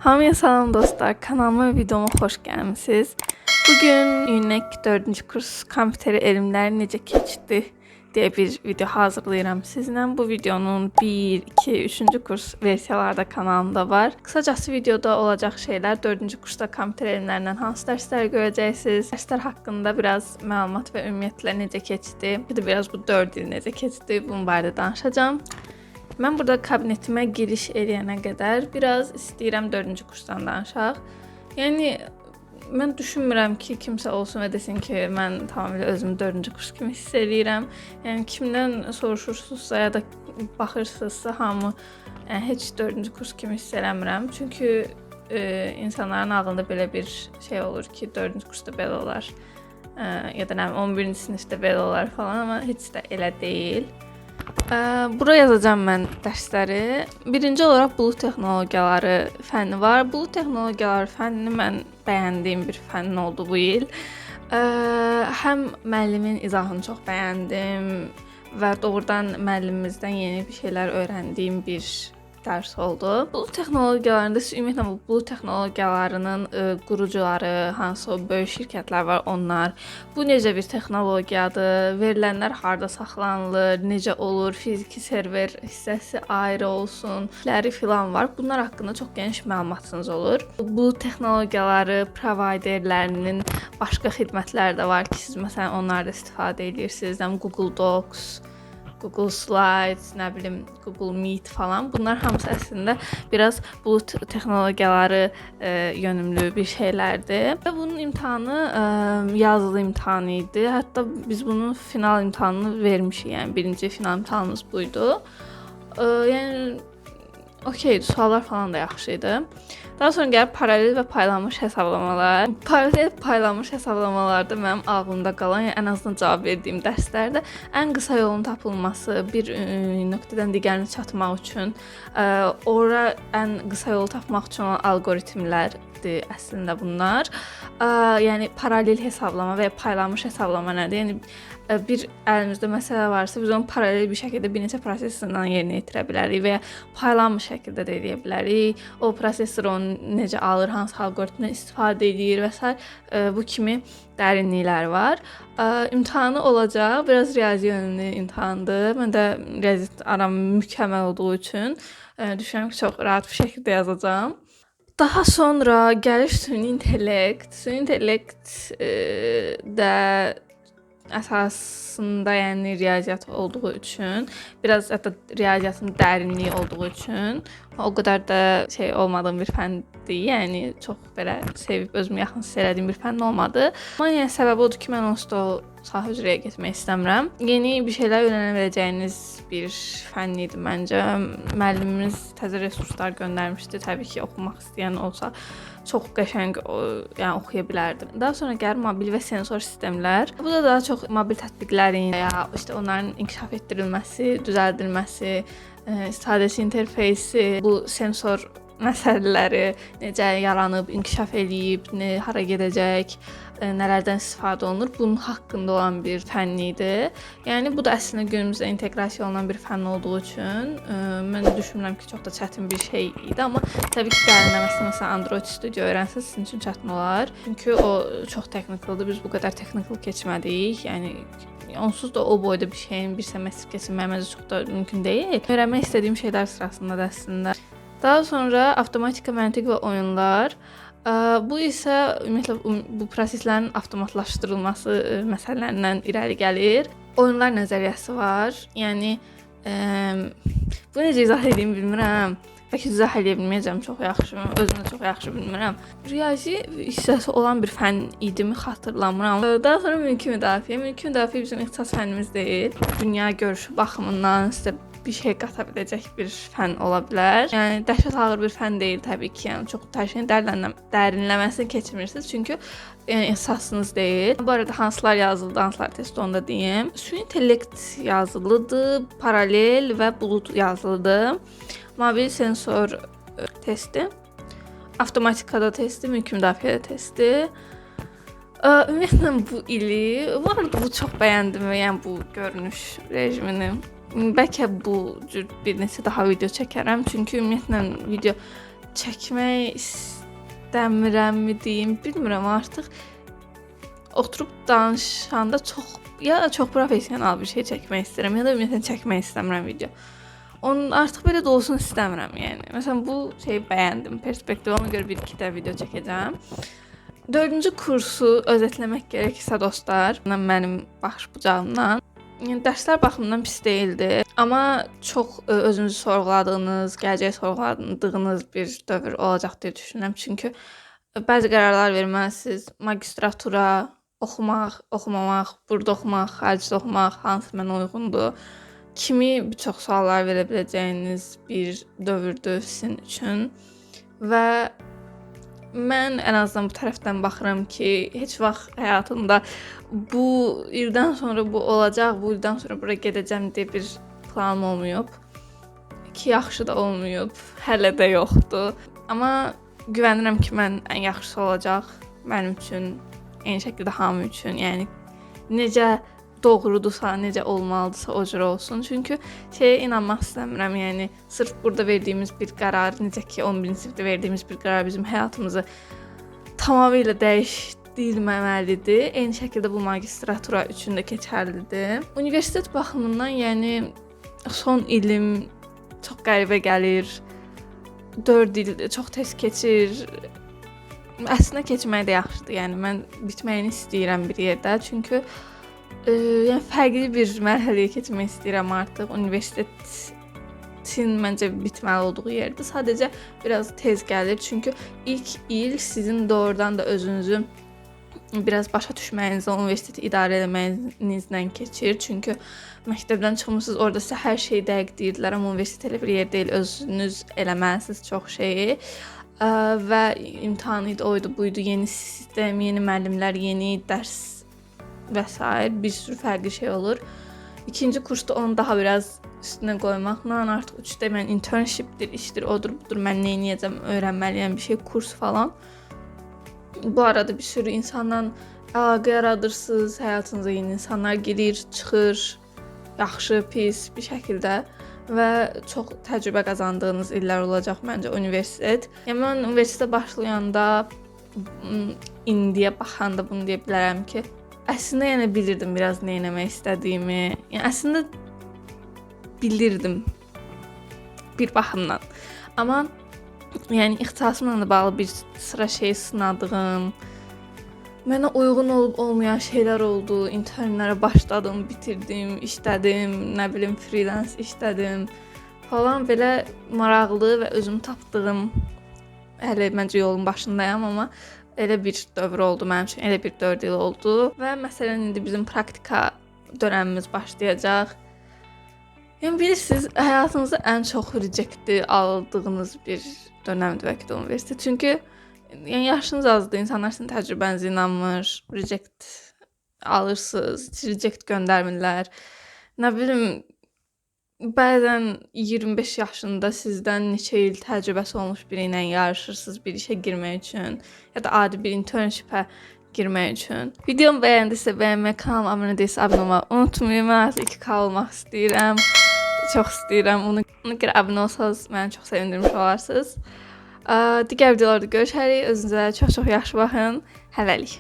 Hamıya salam dostlar, kanalıma ve videoma xoş gəlmisiniz. Bugün UNEC 4-cü kurs kompüter elmləri necə keçdi deyə bir video hazırlayıram sizlə. Bu videonun 1, 2, 3-cü kurs versiyaları da kanalımda var. Qısacası videoda olacaq şeylər 4-cü kursda kompüter elmlərindən hansı dərsləri görəcəksiniz, dərslər haqqında biraz məlumat və ümumiyyətlə necə keçdi, bir də biraz bu 4 il necə keçdi, bunun barədə danışacağam. Mən burada kabinetimə giriş eləyənə qədər biraz istəyirəm 4-cü kursdan danışaq. Yəni mən düşünmürəm ki, kimsə olsun və desin ki, mən tamamilə özümü 4-cü kurs kimi hiss edirəm. Yəni kimdən soruşursunuzsa ya da baxırsınızsa hamı heç 4-cü kurs kimi hiss eləmirəm. Çünki insanların ağlında belə bir şey olur ki, 4-cü kursda belə olar. Ya da nə 11-ci sinifdə belə olar falan, amma heç də elə deyil. Buraya yazacağım mən dərsləri. Birinci olaraq bulut texnologiyaları fənni var. Bulut texnologiyaları fənnini mən bəyəndiyim bir fənn oldu bu il. Həm müəllimin izahını çox bəyəndim və doğrudan müəllimimizdən yeni bir şeylər öyrəndiyim bir dərs oldu. Bulut texnologiyalarında ümumiyyətlə bu bulut texnologiyalarının qurucuları, hansı o böyük şirkətlər var onlar. Bu necə bir texnologiyadır? Verilənlər harda saxlanılır? Necə olur? Fiziki server hissəsi ayrı olsun. Ləri filan var. Bunlar haqqında çox geniş məlumatınız olur. Bu texnologiyaları providerlərinin başqa xidmətləri də var ki, siz məsələn onlardan istifadə edirsiniz. Google Docs, Google Slides, nə bilim Google Meet falan. Bunlar hamısı əslində biraz bulut texnologiyaları yönümlü bir şeylərdir. Və bunun imtahanı yazılı imtahan idi. Hətta biz bunun final imtahanını vermişik. Yəni birinci final imtahanımız buydu. Yəni okey, suallar falan da yaxşı idi. Daha sonra gəlib paralel və paylanmış hesablamalar. Paralel paylanmış hesablamalarda mənim ağlımda qalan, yəni ən azından cavab verdiyim dərslərdə ən qısa yolun tapılması, bir nöqtədən digərinə çatmaq üçün, ora ən qısa yolu tapmaq üçün olan alqoritmlərdir əslində bunlar. Yəni paralel hesablama və ya paylanmış hesablama nədir? Yəni bir əlimizdə məsələ varsa, biz onu paralel bir şəkildə bir neçə prosessordan yerinə yetirə bilərik və ya paylanmış şəkildə də edə bilərik. O prosessor onu necə alır, hansı alqoritmdən istifadə edir və s. Bu kimi dərinliklər var. İmtahanı olacaq, biraz riyazi yönlü imtahandır. Mən də riyaziyyat aram mükəmməl olduğu üçün düşünürəm ki, çox rahat bir şəkildə yazacağam. Daha sonra gəlir süni intellekt. Süni intellekt də əsasında yəni riyaziyyat olduğu üçün, biraz hətta riyaziyyatın dərinliyi olduğu üçün o qədər də şey olmadığım bir fəndir. Yəni çox belə sevib özümü yaxın hiss elədiyim bir fənn olmadı. Amma yəni səbəbi odur ki, mən onsuz da o sahə üzrə getmək istəmirəm. Yeni bir şeylər öyrənə biləcəyiniz bir fənn idi məncə. Müəllimimiz təzə resurslar göndərmişdi. Təbii ki, oxumaq istəyən olsa çox qəşəng yəni oxuya bilərdim. Daha sonra gəlir mobil və sensor sistemlər. Bu da daha çox mobil tətbiqlərin ya işte onların inkişaf etdirilməsi, düzəldilməsi, istifadəçi interfeysi, bu sensor məsələləri necə yaranıb, inkişaf eləyib, hara gedəcək, nələrdən istifadə olunur, bunun haqqında olan bir fənn idi. Yəni bu da əslində günümüzdə inteqrasiya olunan bir fənn olduğu üçün mən düşünürəm ki, çox da çətin bir şey idi, amma təbii ki, dərinləməsi məsələn Android Studio öyrənsəz sizin üçün çətin olar. Çünki o çox texnikaldır. Biz bu qədər texnikal keçmədik. Yəni onsuz da o boyda bir şeyin bir semestr keçirməyimiz çox da mümkün deyil. Öyrənmək istədiyim şeylər sırasında da əslində. Daha sonra avtomatika, məntiq və oyunlar. Bu isə ümumiyyətlə bu proseslərin avtomatlaşdırılması məsələlərindən irəli gəlir. Oyunlar nəzəriyyəsi var. Yəni bu necə izah edeyim bilmirəm. Bəlkə izah edə bilməyəcəm çox yaxşı, özüm də çox yaxşı bilmirəm. Riyazi hissəsi olan bir fənn idimi xatırlamıram. Daha sonra mülki müdafiə. Mülki müdafiə bizim ixtisas fənnimiz deyil. Dünya görüşü baxımından sizə bir şey qata biləcək bir fənn ola bilər. Yəni dəhşət ağır bir fənn deyil təbii ki. Yəni çox hər şeyin dərinləməsini keçirmirsiniz. Çünki ixtisasınız deyil. Bu arada hansılar yazılıdı, hansılar test onu da deyim. Süni intellekt yazılıdır, paralel və bulut yazılıdır. Mobil sensor testi, avtomatikada testi, mülki müdafiədə testi. Ümumiyyətlə bu ili, bu arada bu çox bəyəndim və yəni bu görünüş rejimini. Bəlkə bu cür bir neçə daha video çəkərəm. Çünki ümumiyyətlə video çəkmək istəmirəmmi deyim, bilmirəm artıq. Oturub danışanda çox professional bir şey çəkmək istəyirəm, ya da ümumiyyətlə çəkmək istəmirəm video. Onun artıq belə də olsun istəmirəm, yəni. Məsələn, bu şeyi bəyəndim, perspektiv, ona görə bir iki də video çəkəcəm. 4-cü kursu özətləmək gərəksə dostlar, mənim baxış bucağımdan, yəni dərslər baxımından pis değildi, amma çox özünüzü sorğuladığınız, gələcək sorğuladığınız bir dövr olacaq deyə düşünürəm. Çünki bəzi qərarlar verməlisiniz. Magistratura, oxumamaq, burada oxumaq, xaricdə oxumaq hansı mənə uyğundur kimi bir çox suallar verə biləcəyiniz bir dövrdür sizin üçün və mən ən azından bu tərəfdən baxıram ki, heç vaxt həyatımda bu ildən sonra bu olacaq, bu ildən sonra bura gedəcəm deyə bir planım olmayıb. Ki yaxşı da olmayıb, hələ də yoxdur. Amma güvənirəm ki, mən ən yaxşısı olacaq mənim üçün, eyni şəkildə hamı üçün. Yəni necə doğrudursa, necə olmalıdırsa o cür olsun. Çünki şeyə inanmaq istəmirəm. Yəni sırf burada verdiyimiz bir qərar, necə ki 11-ci sinifdə verdiyimiz bir qərar bizim həyatımızı tamamilə dəyişdirməməlidir. Eyni şəkildə bu magistratura üçün də keçərlidir. Universitet baxımından, yəni son ilim çox qəribə gəlir. 4 il çox tez keçir. Əslində keçmək də yaxşıdır. Yəni mən bitməyini istəyirəm bir yerdə. Çünki yəni fərqli bir mərhələyə keçmək istəyirəm artıq. Universitetin məncə bitməli olduğu yerdə sadəcə biraz tez gəlir. Çünki ilk il sizin doğrudan da özünüzü biraz başa düşməyinizlə, universiteti idarə etməyinizlə keçir. Çünki məktəbdən çıxmısınız, orada sizə hər şey dəqiq deyirdilər, amma universitet elə bir yer deyil. Özünüz eləməlisiniz çox şeyi. Və imtahan idi, oydu, buydu, yeni sistem, yeni müəllimlər, yeni dərs və s. bir sürü fərqli şey olur. İkinci kursda onu daha biraz üstünə qoymaqla artıq 3-də mən internshipdir, işdir, odur, budur, mən nə edəcəm, öyrənməliyəm bir şey, kurs falan. Bu arada bir sürü insanla əlaqə yaradırsınız, həyatınıza yeni insanlar girir, çıxır, yaxşı, pis bir şəkildə və çox təcrübə qazandığınız illər olacaq məncə universitet. Yəni mən universitetə başlayanda, indiyə baxanda bunu deyə bilərəm ki, əslində yəni bilirdim biraz nə etmək istədiyimi. Yəni əslində bilirdim bir baxımdan. Amma yəni ixtisasımla da bağlı bir sıra şey sınadığım, mənə uyğun olub olmayan şeylər oldu. İnternlərə başladım, bitirdim, işlədim, nə bilim freelance işlədim falan, belə maraqlı və özümü tapdığım, hələ məncə yolun başındayam, amma elə bir dövr oldu mənim üçün, elə bir 4 il oldu və məsələn indi bizim praktika dönəmimiz başlayacaq. Yəni bilirsiniz, həyatınızda ən çox rejecti aldığınız bir dönəmdir bəlkə də universitet. Çünki yəni yaşınız azdır, insanlar sizin təcrübənizə inanmır, reject alırsınız, reject göndərmirlər. Nə bilim, bəzən 25 yaşında sizdən neçə il təcrübəsi olmuş biri ilə yarışırsınız bir işə girmək üçün, ya da adi bir internshipə girmək üçün. Videomu bəyəndisə bəyənmək, kanalıma abunə deyilsə abunə olmağı unutmayın. Mən artıq 2K olmaq istəyirəm. Çox istəyirəm. Ona görə abunə olsanız məni çox sevindirmiş olarsınız. Digər videolarda görüşərik. Özünüzə çox yaxşı baxın. Hələlik.